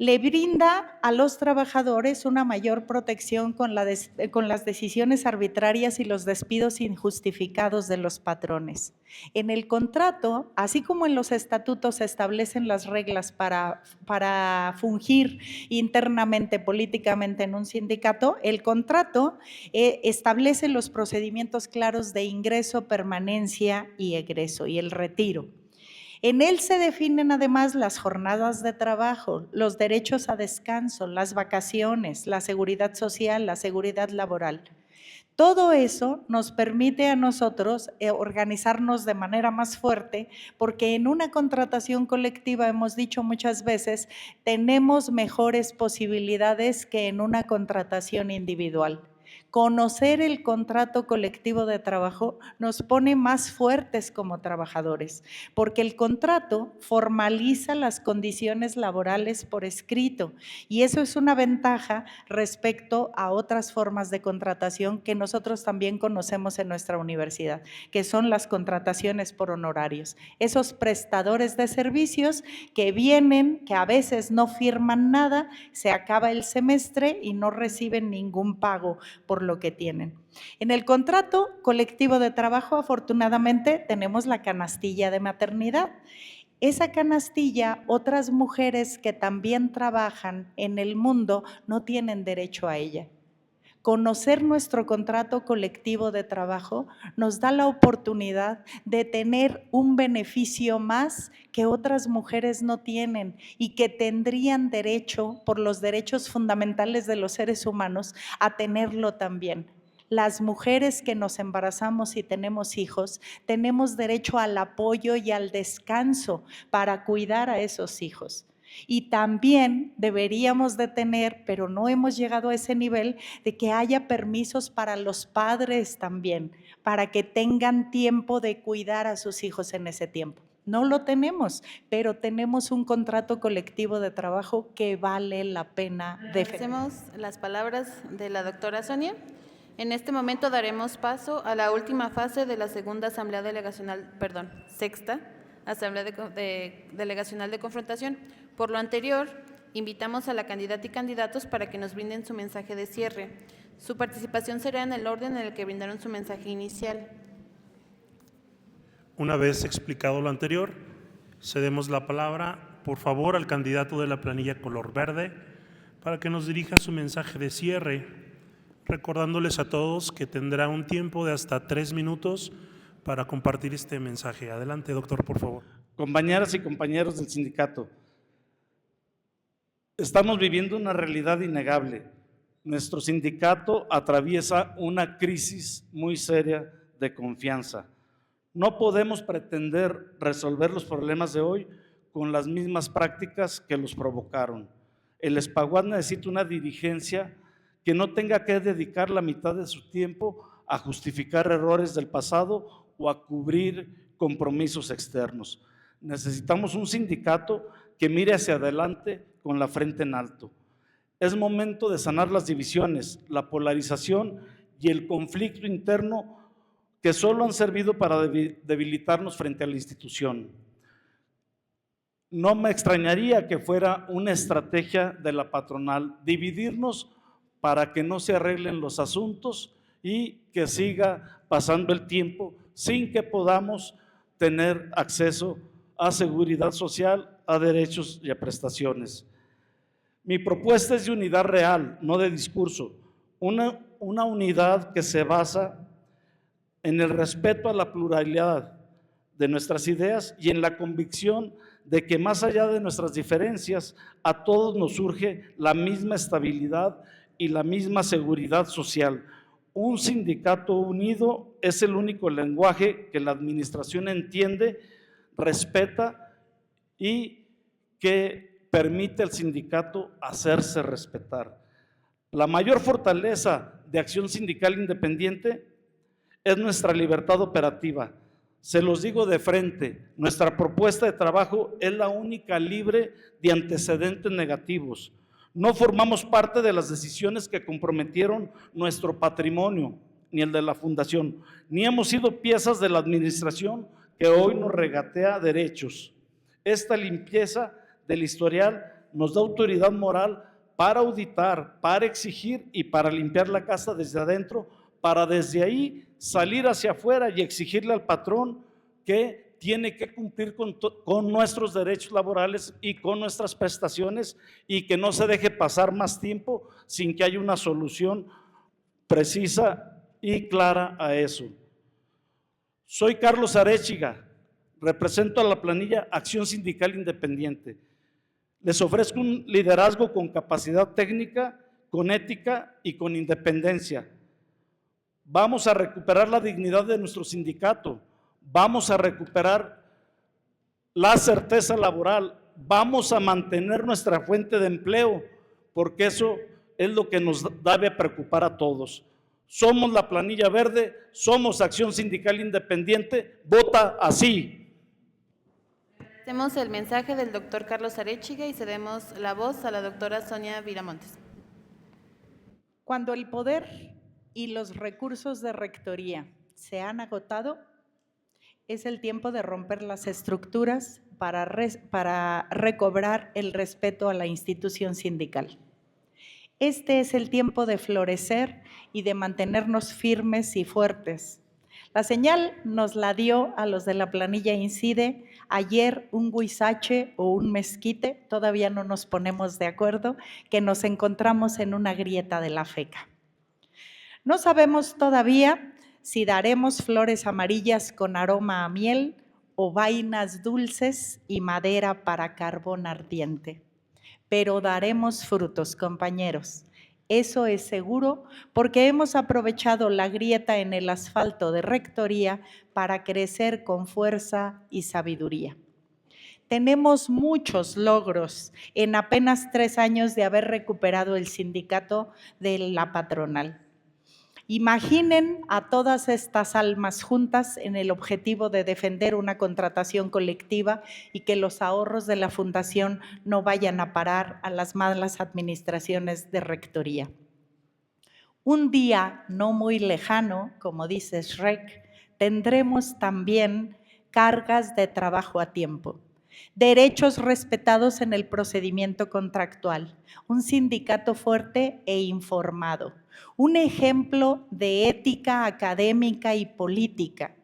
Le brinda a los trabajadores una mayor protección con las decisiones arbitrarias y los despidos injustificados de los patrones. En el contrato, así como en los estatutos se establecen las reglas para fungir internamente, políticamente en un sindicato, el contrato establece los procedimientos claros de ingreso, permanencia y egreso y el retiro. En él se definen además las jornadas de trabajo, los derechos a descanso, las vacaciones, la seguridad social, la seguridad laboral. Todo eso nos permite a nosotros organizarnos de manera más fuerte, porque en una contratación colectiva, hemos dicho muchas veces, tenemos mejores posibilidades que en una contratación individual. Conocer el contrato colectivo de trabajo nos pone más fuertes como trabajadores, porque el contrato formaliza las condiciones laborales por escrito y eso es una ventaja respecto a otras formas de contratación que nosotros también conocemos en nuestra universidad, que son las contrataciones por honorarios. Esos prestadores de servicios que vienen, que a veces no firman nada, se acaba el semestre y no reciben ningún pago por lo que tienen. En el contrato colectivo de trabajo, afortunadamente, tenemos la canastilla de maternidad. Esa canastilla, otras mujeres que también trabajan en el mundo no tienen derecho a ella. Conocer nuestro contrato colectivo de trabajo nos da la oportunidad de tener un beneficio más que otras mujeres no tienen y que tendrían derecho, por los derechos fundamentales de los seres humanos, a tenerlo también. Las mujeres que nos embarazamos y tenemos hijos, tenemos derecho al apoyo y al descanso para cuidar a esos hijos. Y también deberíamos de tener, pero no hemos llegado a ese nivel, de que haya permisos para los padres también, para que tengan tiempo de cuidar a sus hijos en ese tiempo. No lo tenemos, pero tenemos un contrato colectivo de trabajo que vale la pena defender. Agradecemos las palabras de la doctora Sonia. En este momento daremos paso a la última fase de la segunda asamblea delegacional, sexta asamblea delegacional de confrontación. Por lo anterior, invitamos a la candidata y candidatos para que nos brinden su mensaje de cierre. Su participación será en el orden en el que brindaron su mensaje inicial. Una vez explicado lo anterior, cedemos la palabra, por favor, al candidato de la planilla color verde para que nos dirija su mensaje de cierre, recordándoles a todos que tendrá un tiempo de hasta 3 minutos para compartir este mensaje. Adelante, doctor, por favor. Compañeras y compañeros del sindicato, estamos viviendo una realidad innegable. Nuestro sindicato atraviesa una crisis muy seria de confianza. No podemos pretender resolver los problemas de hoy con las mismas prácticas que los provocaron. El Espaguat necesita una dirigencia que no tenga que dedicar la mitad de su tiempo a justificar errores del pasado o a cubrir compromisos externos. Necesitamos un sindicato que mire hacia adelante con la frente en alto. Es momento de sanar las divisiones, la polarización y el conflicto interno que solo han servido para debilitarnos frente a la institución. No me extrañaría que fuera una estrategia de la patronal dividirnos para que no se arreglen los asuntos y que siga pasando el tiempo sin que podamos tener acceso a seguridad social, a derechos y a prestaciones. Mi propuesta es de unidad real, no de discurso, una unidad que se basa en el respeto a la pluralidad de nuestras ideas y en la convicción de que más allá de nuestras diferencias, a todos nos surge la misma estabilidad y la misma seguridad social. Un sindicato unido es el único lenguaje que la administración entiende, respeta y que permite al sindicato hacerse respetar. La mayor fortaleza de Acción Sindical Independiente es nuestra libertad operativa. Se los digo de frente, nuestra propuesta de trabajo es la única libre de antecedentes negativos. No formamos parte de las decisiones que comprometieron nuestro patrimonio, ni el de la fundación, ni hemos sido piezas de la administración que hoy nos regatea derechos. Esta limpieza del historial nos da autoridad moral para auditar, para exigir y para limpiar la casa desde adentro, para desde ahí salir hacia afuera y exigirle al patrón que tiene que cumplir con nuestros derechos laborales y con nuestras prestaciones y que no se deje pasar más tiempo sin que haya una solución precisa y clara a eso. Soy Carlos Arechiga, represento a la planilla Acción Sindical Independiente. Les ofrezco un liderazgo con capacidad técnica, con ética y con independencia. Vamos a recuperar la dignidad de nuestro sindicato, vamos a recuperar la certeza laboral, vamos a mantener nuestra fuente de empleo, porque eso es lo que nos debe preocupar a todos. Somos la planilla verde, somos Acción Sindical Independiente, vota así. Hacemos el mensaje del doctor Carlos Arechiga y cedemos la voz a la doctora Sonia Viramontes. Cuando el poder y los recursos de rectoría se han agotado, es el tiempo de romper las estructuras para recobrar el respeto a la institución sindical. Este es el tiempo de florecer y de mantenernos firmes y fuertes. La señal nos la dio a los de la planilla Incide ayer un huizache o un mezquite, todavía no nos ponemos de acuerdo, que nos encontramos en una grieta de la FECA. No sabemos todavía si daremos flores amarillas con aroma a miel o vainas dulces y madera para carbón ardiente, pero daremos frutos, compañeros. Eso es seguro porque hemos aprovechado la grieta en el asfalto de rectoría para crecer con fuerza y sabiduría. Tenemos muchos logros en apenas 3 años de haber recuperado el sindicato de la patronal. Imaginen a todas estas almas juntas en el objetivo de defender una contratación colectiva y que los ahorros de la fundación no vayan a parar a las malas administraciones de rectoría. Un día no muy lejano, como dice Shrek, tendremos también cargas de trabajo a tiempo, derechos respetados en el procedimiento contractual, un sindicato fuerte e informado, un ejemplo de ética académica y política,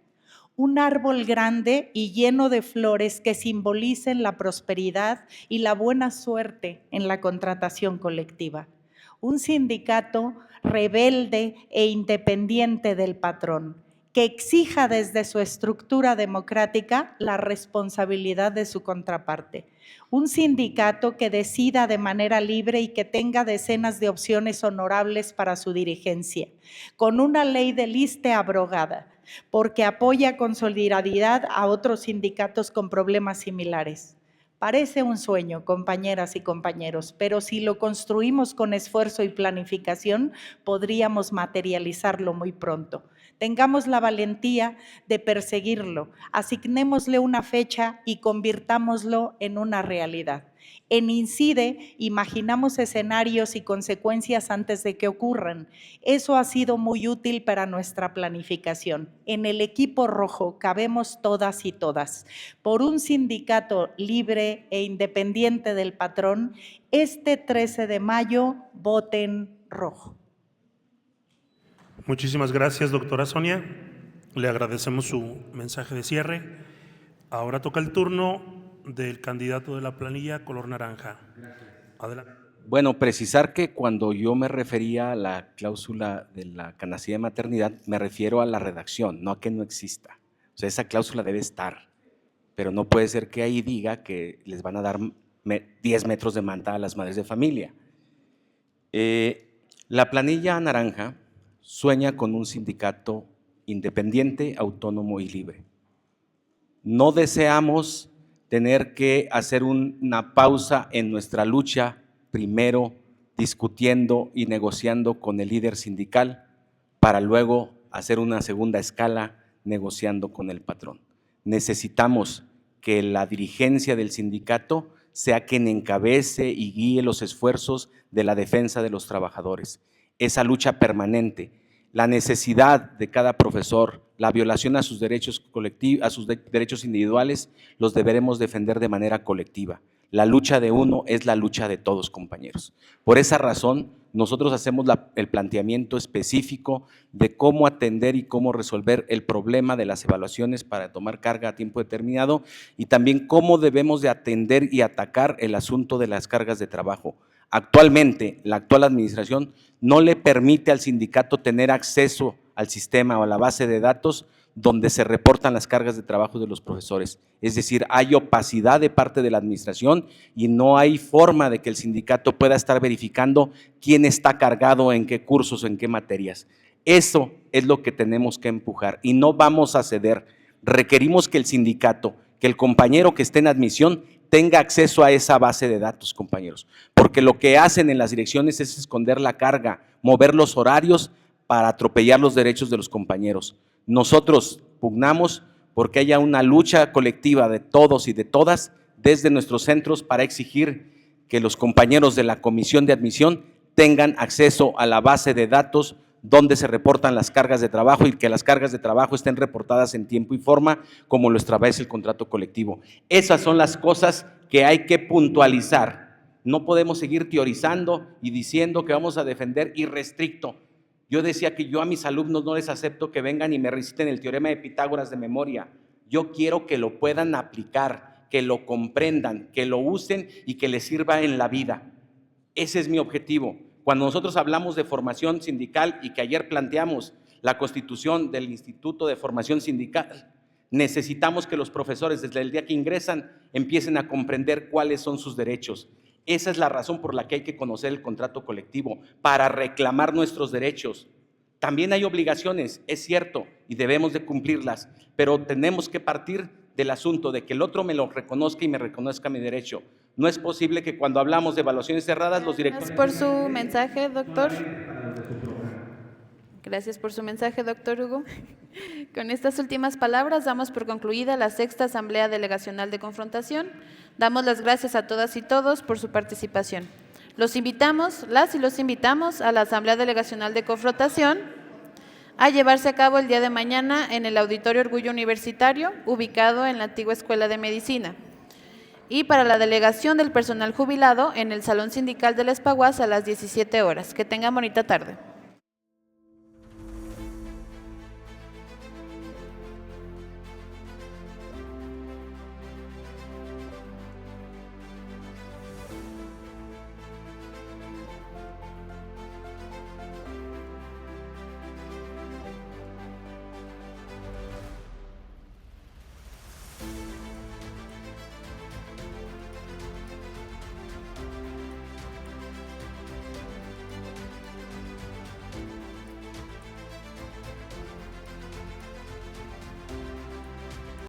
un árbol grande y lleno de flores que simbolicen la prosperidad y la buena suerte en la contratación colectiva, un sindicato rebelde e independiente del patrón, que exija desde su estructura democrática la responsabilidad de su contraparte. Un sindicato que decida de manera libre y que tenga decenas de opciones honorables para su dirigencia, con una ley del ISSSTE abrogada, porque apoya con solidaridad a otros sindicatos con problemas similares. Parece un sueño, compañeras y compañeros, pero si lo construimos con esfuerzo y planificación, podríamos materializarlo muy pronto. Tengamos la valentía de perseguirlo, asignémosle una fecha y convirtámoslo en una realidad. En INCIDE imaginamos escenarios y consecuencias antes de que ocurran. Eso ha sido muy útil para nuestra planificación. En el equipo rojo cabemos todas y todas. Por un sindicato libre e independiente del patrón, este 13 de mayo voten rojo. Muchísimas gracias, doctora Sonia. Le agradecemos su mensaje de cierre. Ahora toca el turno del candidato de la planilla color naranja. Adelante. Bueno, precisar que cuando yo me refería a la cláusula de la canastilla de maternidad, me refiero a la redacción, no a que no exista. O sea, esa cláusula debe estar, pero no puede ser que ahí diga que les van a dar 10 metros de manta a las madres de familia. La planilla naranja sueña con un sindicato independiente, autónomo y libre. No deseamos tener que hacer una pausa en nuestra lucha, primero discutiendo y negociando con el líder sindical, para luego hacer una segunda escala negociando con el patrón. Necesitamos que la dirigencia del sindicato sea quien encabece y guíe los esfuerzos de la defensa de los trabajadores. Esa lucha permanente, la necesidad de cada profesor, la violación a sus derechos colectivos, a sus derechos individuales, los deberemos defender de manera colectiva. La lucha de uno es la lucha de todos, compañeros. Por esa razón, nosotros hacemos el planteamiento específico de cómo atender y cómo resolver el problema de las evaluaciones para tomar carga a tiempo determinado y también cómo debemos de atender y atacar el asunto de las cargas de trabajo. Actualmente, la actual administración no le permite al sindicato tener acceso al sistema o a la base de datos donde se reportan las cargas de trabajo de los profesores. Es decir, hay opacidad de parte de la administración y no hay forma de que el sindicato pueda estar verificando quién está cargado en qué cursos, en qué materias. Eso es lo que tenemos que empujar y no vamos a ceder. Requerimos que el sindicato, que el compañero que esté en admisión tenga acceso a esa base de datos, compañeros, porque lo que hacen en las direcciones es esconder la carga, mover los horarios para atropellar los derechos de los compañeros. Nosotros pugnamos porque haya una lucha colectiva de todos y de todas desde nuestros centros para exigir que los compañeros de la comisión de admisión tengan acceso a la base de datos donde se reportan las cargas de trabajo y que las cargas de trabajo estén reportadas en tiempo y forma como lo establece el contrato colectivo. Esas son las cosas que hay que puntualizar. No podemos seguir teorizando y diciendo que vamos a defender irrestricto. Yo decía que yo a mis alumnos no les acepto que vengan y me reciten el teorema de Pitágoras de memoria. Yo quiero que lo puedan aplicar, que lo comprendan, que lo usen y que les sirva en la vida. Ese es mi objetivo. Cuando nosotros hablamos de formación sindical y que ayer planteamos la constitución del Instituto de Formación Sindical, necesitamos que los profesores desde el día que ingresan empiecen a comprender cuáles son sus derechos. Esa es la razón por la que hay que conocer el contrato colectivo, para reclamar nuestros derechos. También hay obligaciones, es cierto, y debemos de cumplirlas, pero tenemos que partir del asunto, de que el otro me lo reconozca y me reconozca mi derecho. No es posible que cuando hablamos de evaluaciones cerradas, los directores... Gracias por su mensaje, doctor. Gracias por su mensaje, doctor Hugo. Con estas últimas palabras damos por concluida la sexta Asamblea Delegacional de Confrontación. Damos las gracias a todas y todos por su participación. Los invitamos, las y los invitamos a la Asamblea Delegacional de Confrontación a llevarse a cabo el día de mañana en el Auditorio Orgullo Universitario, ubicado en la antigua Escuela de Medicina. Y para la delegación del personal jubilado en el Salón Sindical de la Espaguas a las 17 horas. Que tengan bonita tarde.